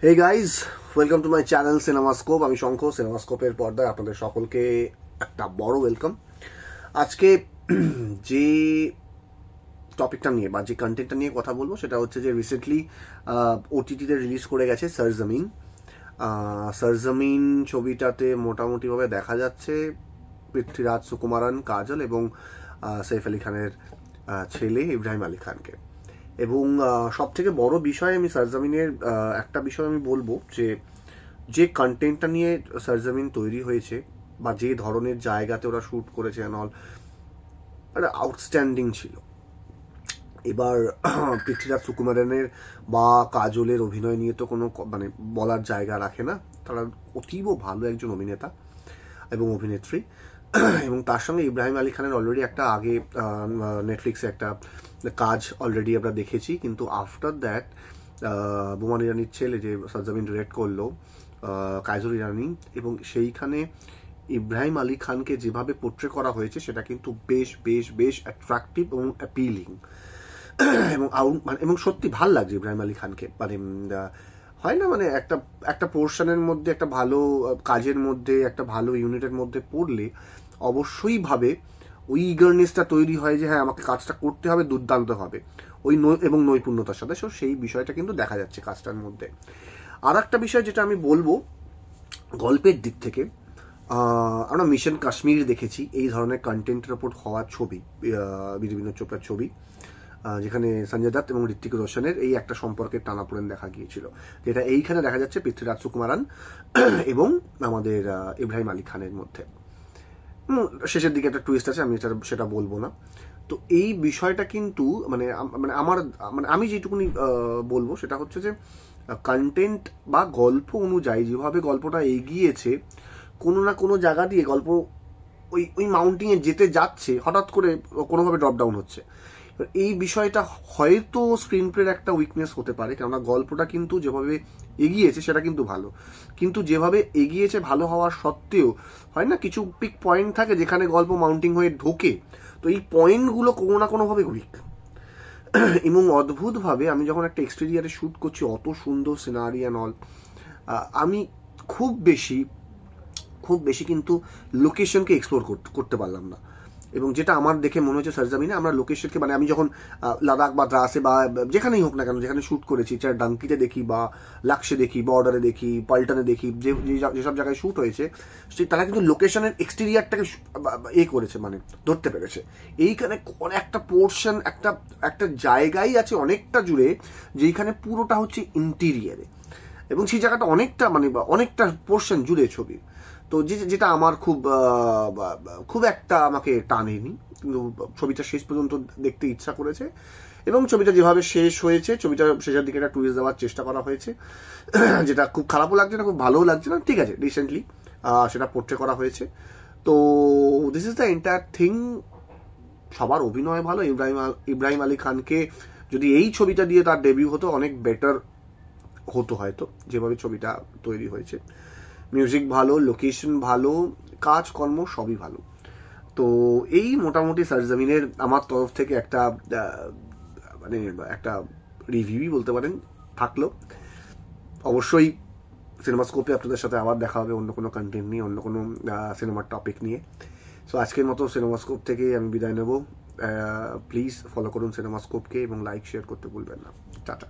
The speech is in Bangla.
Hey guys, welcome to my channel Cinemascope. আমি শঙ্খ। সিনেমাস্কোপের পর্দায় আপনাদের সকলকে একটা বড় ওয়েলকাম। আজকে যে টপিকটা নিয়ে বা যে কন্টেন্টটা নিয়ে কথা বলবো সেটা হচ্ছে যে রিসেন্টলি ওটিটিতে রিলিজ করে গেছে সরজমিন। সরজমিন ছবিটাতে মোটামুটিভাবে দেখা যাচ্ছে পৃথ্বীরাজ সুকুমারন, কাজল এবং সৈফ আলী খানের ছেলে ইব্রাহিম আলী খানকে। এবং সব থেকে বড় বিষয় আমি সরজমিনের একটা বিষয় আমি বলবো যে কন্টেন্টটা নিয়ে সরজমিন তৈরি হয়েছে বা যে ধরনের জায়গাতে ওরা শ্যুট করেছে অল একটা আউটস্ট্যান্ডিং ছিল। এবার পৃথ্বীরাজ সুকুমারনের বা কাজলের অভিনয় নিয়ে তো কোনো মানে বলার জায়গা রাখে না। তারা অতীব ভালো একজন অভিনেতা এবং অভিনেত্রী। এবং তার সঙ্গে ইব্রাহিম আলী খানের অলরেডি একটা আগে নেটফ্লিক্সে একটা কাজ অলরেডি আমরা দেখেছি, কিন্তু আফটার দ্যাট বোমান ইরানির ছেলে যে সরজমিন ডিরেক্ট করলো, কাজল ইরানি, এবং সেইখানে ইব্রাহিম আলী খানকে যেভাবে পোট্রে করা হয়েছে সেটা কিন্তু বেশ বেশ বেশ অ্যাট্রাকটিভ এবং অ্যাপিলিং এবং সত্যি ভাল লাগছে ইব্রাহিম আলী খানকে। মানে হয় না, মানে একটা একটা পোর্শনের মধ্যে, একটা ভালো কাজের মধ্যে, একটা ভালো ইউনিটের মধ্যে পড়লে অবশ্যই ভাবে ওই ইগারনেসটা তৈরি হয় যে হ্যাঁ আমাকে কাজটা করতে হবে, দুর্দান্ত হবে ওই এবং নৈপুণ্যতার সাথে। সেই বিষয়টা কিন্তু দেখা যাচ্ছে কাজটার মধ্যে। আর একটা বিষয় যেটা আমি বলবো গল্পের দিক থেকে, আমরা মিশন কাশ্মীর দেখেছি এই ধরনের কন্টেন্টের ওপর হওয়া ছবি, বিনোদ চোপড়ার ছবি, যেখানে সঞ্জয় দত্ত এবং ঋত্বিক রোশনের এই একটা সম্পর্কের টানাপোড়েন দেখা গিয়েছিল, যেটা এইখানে দেখা যাচ্ছে পৃথ্বীরাজ সুকুমারন এবং আমাদের ইব্রাহিম আলী খানের মধ্যে। শেষের দিকে একটা টুইস্ট আছে, আমি সেটা বলবো না। তো এই বিষয়টা কিন্তু মানে আমি যেটুকুনি বলবো সেটা হচ্ছে যে কন্টেন্ট বা গল্প অনুযায়ী যেভাবে গল্পটা এগিয়েছে, কোনো না কোনো জায়গা দিয়ে গল্প ওই ওই মাউন্টিংয়ে যেতে যাচ্ছে, হঠাৎ করে কোনোভাবে ড্রপ ডাউন হচ্ছে। এই বিষয়টা হয়তো স্ক্রিন প্লের একটা উইকনেস হতে পারে, কেননা গল্পটা কিন্তু যেভাবে এগিয়েছে সেটা কিন্তু ভালো, কিন্তু যেভাবে এগিয়েছে ভালো হওয়ার সত্ত্বেও হয় না কিছু পিক পয়েন্ট থাকে যেখানে গল্প মাউন্টিং হয়ে ঢোকে, তো এই পয়েন্টগুলো কোনো না কোনোভাবে উইক। এবং অদ্ভুতভাবে আমি যখন একটা এক্সটেরিয়ারে শ্যুট করছি, অত সুন্দর সিনারি অ্যান্ড অল, আমি খুব বেশি কিন্তু লোকেশনকে এক্সপ্লোর করতে পারলাম না। এবং যেটা আমার দেখে মনে হচ্ছে সরজমিনে আমরা লোকেশনকে, মানে আমি যখন লাদাখ বা দ্রাসে বা যেখানেই হোক না কেন যেখানে শ্যুট করেছি, চাই ডাঙ্কিতে দেখি বা লাক্সে দেখি, বর্ডারে দেখি, পাল্টনে দেখি, যেসব জায়গায় শ্যুট হয়েছে তারা কিন্তু লোকেশনের এক্সটেরিয়ারটাকে করেছে, মানে ধরতে পেরেছে। এইখানে একটা পোর্শন, একটা জায়গাই আছে অনেকটা জুড়ে যেখানে পুরোটা হচ্ছে ইন্টেরিয়ারে, এবং সেই জায়গাটা অনেকটা পোর্শন জুড়ে ছবি। তো যেটা আমার খুব একটা আমাকে টানেনি, কিন্তু ছবিটা শেষ পর্যন্ত দেখতে ইচ্ছা করেছে। এবং ছবিটা যেভাবে শেষ হয়েছে, ছবিটা শেষের দিকে একটা টুইস্ট দেওয়ার চেষ্টা করা হয়েছে, যেটা খুব খারাপও লাগছে না, খুব ভালোও লাগছে না, ঠিক আছে, রিসেন্টলি সেটা পোর্ট্রে করা হয়েছে। তো this is the entire thing. সবার অভিনয় ভালো। ইব্রাহিম আলী খানকে যদি এই ছবিটা দিয়ে তার ডেবিউ হতো অনেক বেটার হতো হয়তো, যেভাবে ছবিটা তৈরি হয়েছে। মিউজিক ভালো, লোকেশন ভালো, কাজকর্ম সবই ভালো। তো এই মোটামুটি সরজমিনের আমার তরফ থেকে একটা একটা রিভিউই বলতে পারেন থাকলো। অবশ্যই সিনেমাস্কোপে আপনাদের সাথে আবার দেখা হবে অন্য কোনো কন্টেন্ট নিয়ে, অন্য কোনো সিনেমার টপিক নিয়ে। সো আজকের মতো সিনেমাস্কোপ থেকে আমি বিদায় নেব। প্লিজ ফলো করুন সিনেমাস্কোপকে এবং লাইক শেয়ার করতে ভুলবেন না। টাটা।